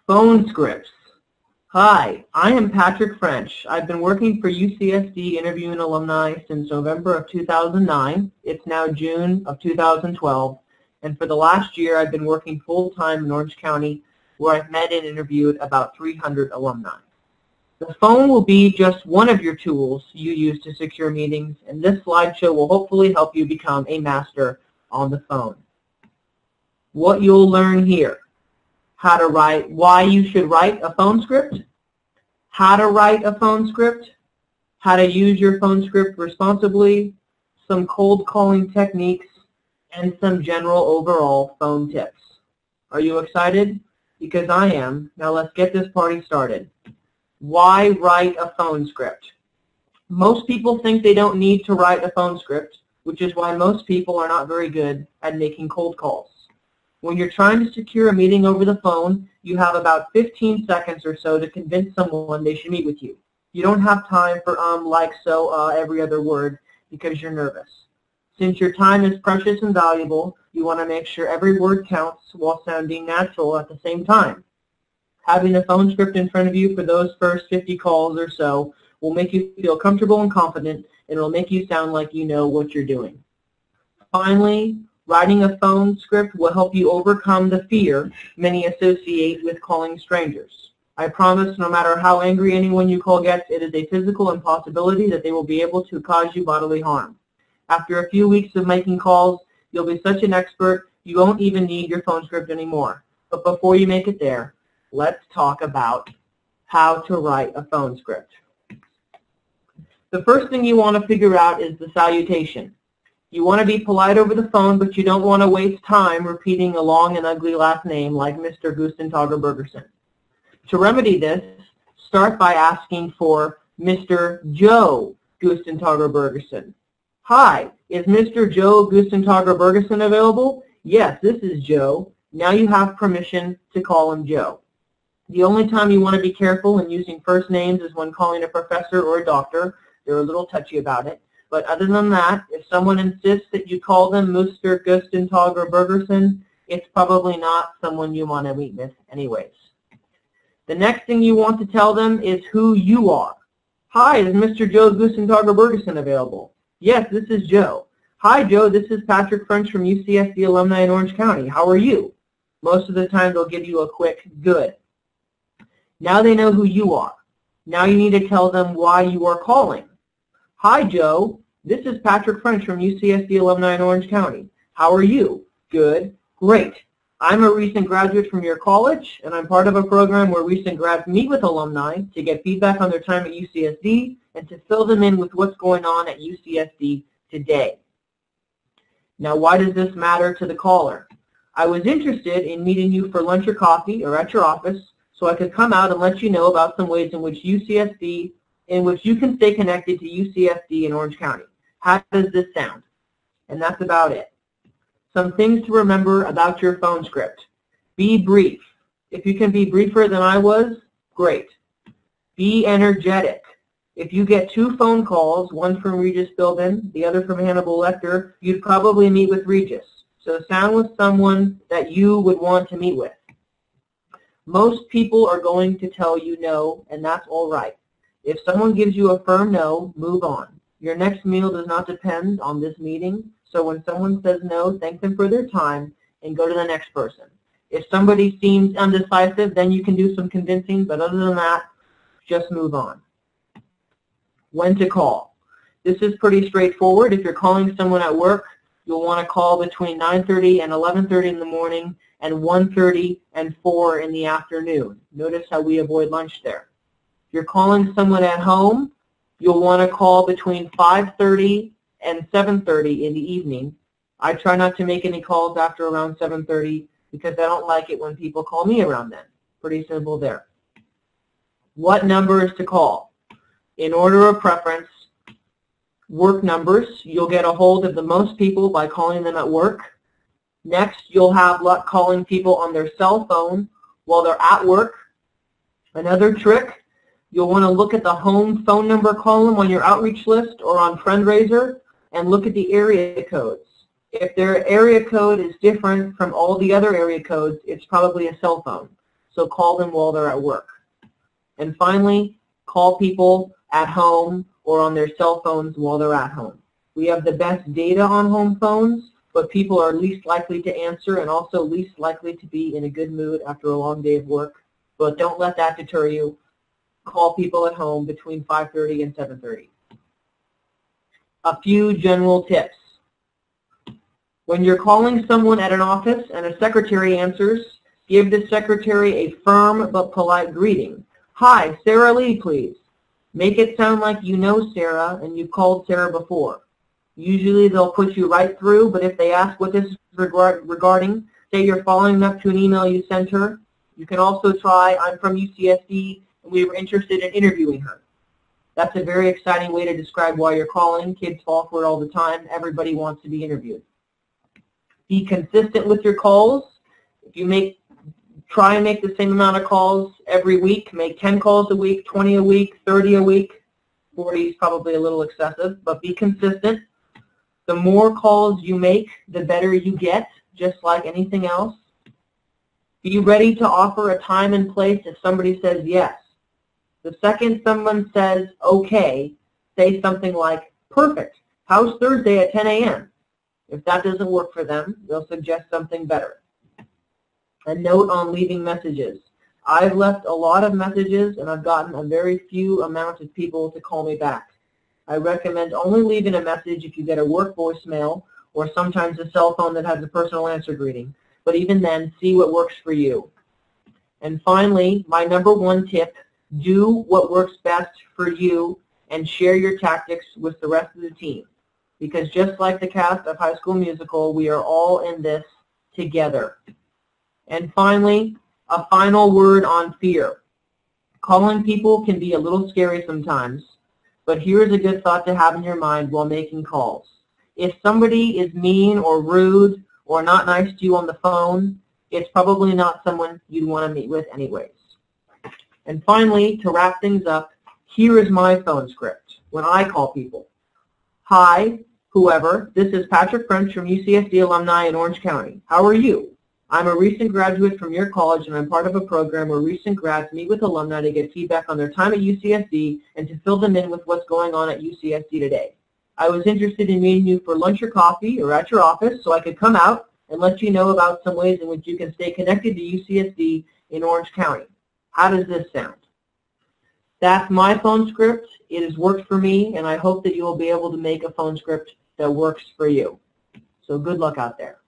Phone scripts. Hi, I am Patrick French. I've been working for UCSD interviewing alumni since November of 2009. It's now June of 2012. And for the last year, I've been working full-time in Orange County, where I've met and interviewed about 300 alumni. The phone will be just one of your tools you use to secure meetings, and this slideshow will hopefully help you become a master on the phone. What you'll learn here: how to write, why you should write a phone script, how to write a phone script, how to use your phone script responsibly, some cold calling techniques, and some general overall phone tips. Are you excited? Because I am. Now let's get this party started. Why write a phone script? Most people think they don't need to write a phone script, which is why most people are not very good at making cold calls. When you're trying to secure a meeting over the phone, you have about 15 seconds or so to convince someone they should meet with you. You don't have time for like, so, every other word because you're nervous. Since your time is precious and valuable, you want to make sure every word counts while sounding natural at the same time. Having a phone script in front of you for those first 50 calls or so will make you feel comfortable and confident, and it will make you sound like you know what you're doing. Finally, writing a phone script will help you overcome the fear many associate with calling strangers. I promise no matter how angry anyone you call gets, it is a physical impossibility that they will be able to cause you bodily harm. After a few weeks of making calls, you'll be such an expert you won't even need your phone script anymore. But before you make it there, let's talk about how to write a phone script. The first thing you want to figure out is the salutation. You want to be polite over the phone, but you don't want to waste time repeating a long and ugly last name like Mr. Gustentager Bergerson. To remedy this, start by asking for Mr. Joe Gustentager Bergerson. Hi, is Mr. Joe Gustentager Bergerson available? Yes, this is Joe. Now you have permission to call him Joe. The only time you want to be careful in using first names is when calling a professor or a doctor. They're a little touchy about it. But other than that, if someone insists that you call them Mr. Gustentager Bergerson, it's probably not someone you want to meet with anyways. The next thing you want to tell them is who you are. Hi, is Mr. Joe Gustentager Bergerson available? Yes, this is Joe. Hi, Joe, this is Patrick French from UCSD Alumni in Orange County. How are you? Most of the time they'll give you a quick good. Now they know who you are. Now you need to tell them why you are calling. Hi, Joe. This is Patrick French from UCSD Alumni in Orange County. How are you? Good. Great. I'm a recent graduate from your college, and I'm part of a program where recent grads meet with alumni to get feedback on their time at UCSD and to fill them in with what's going on at UCSD today. Now, why does this matter to the caller? I was interested in meeting you for lunch or coffee or at your office so I could come out and let you know about some ways in which you can stay connected to UCSD in Orange County. How does this sound? And that's about it. Some things to remember about your phone script. Be brief. If you can be briefer than I was, great. Be energetic. If you get 2 phone calls, one from Regis Philbin, the other from Hannibal Lecter, you'd probably meet with Regis. So sound with someone that you would want to meet with. Most people are going to tell you no, and that's all right. If someone gives you a firm no, move on. Your next meal does not depend on this meeting, so when someone says no, thank them for their time and go to the next person. If somebody seems undecisive, then you can do some convincing, but other than that, just move on. When to call. This is pretty straightforward. If you're calling someone at work, you'll want to call between 9:30 and 11:30 in the morning and 1:30 and 4 in the afternoon. Notice how we avoid lunch there. If you're calling someone at home, you'll want to call between 5:30 and 7:30 in the evening. I try not to make any calls after around 7:30 because I don't like it when people call me around then. Pretty simple there. What numbers to call? In order of preference, work numbers. You'll get a hold of the most people by calling them at work. Next, you'll have luck calling people on their cell phone while they're at work. Another trick, you'll want to look at the home phone number column on your outreach list or on Friendraiser and look at the area codes. If their area code is different from all the other area codes, it's probably a cell phone. so call them while they're at work. And finally, call people at home or on their cell phones while they're at home. We have the best data on home phones, but people are least likely to answer and also least likely to be in a good mood after a long day of work. But don't let that deter you. Call people at home between 5:30 and 7:30. A few general tips. When you're calling someone at an office and a secretary answers, give the secretary a firm but polite greeting. Hi, Sarah Lee, please. Make it sound like you know Sarah and you've called Sarah before. Usually they'll put you right through, but if they ask what this is regarding, say you're following up to an email you sent her. You can also try, I'm from UCSD and we were interested in interviewing her. That's a very exciting way to describe why you're calling. Kids fall for it all the time. Everybody wants to be interviewed. Be consistent with your calls. If you try and make the same amount of calls every week, make 10 calls a week, 20 a week, 30 a week. 40 is probably a little excessive, but be consistent. The more calls you make, the better you get, just like anything else. Be ready to offer a time and place if somebody says yes. The second someone says okay, say something like, perfect, how's Thursday at 10 a.m.? If that doesn't work for them, they'll suggest something better. A note on leaving messages. I've left a lot of messages and I've gotten a very few amount of people to call me back. I recommend only leaving a message if you get a work voicemail or sometimes a cell phone that has a personal answer greeting. But even then, see what works for you. And finally, my number one tip, do what works best for you and share your tactics with the rest of the team. Because just like the cast of High School Musical, we are all in this together. And finally, a final word on fear. Calling people can be a little scary sometimes, but here's a good thought to have in your mind while making calls. If somebody is mean or rude or not nice to you on the phone, it's probably not someone you'd want to meet with anyways. And finally, to wrap things up, here is my phone script when I call people. Hi, whoever, this is Patrick French from UCSD Alumni in Orange County. How are you? I'm a recent graduate from your college and I'm part of a program where recent grads meet with alumni to get feedback on their time at UCSD and to fill them in with what's going on at UCSD today. I was interested in meeting you for lunch or coffee or at your office so I could come out and let you know about some ways in which you can stay connected to UCSD in Orange County. How does this sound? That's my phone script. It has worked for me and I hope that you will be able to make a phone script that works for you. So good luck out there.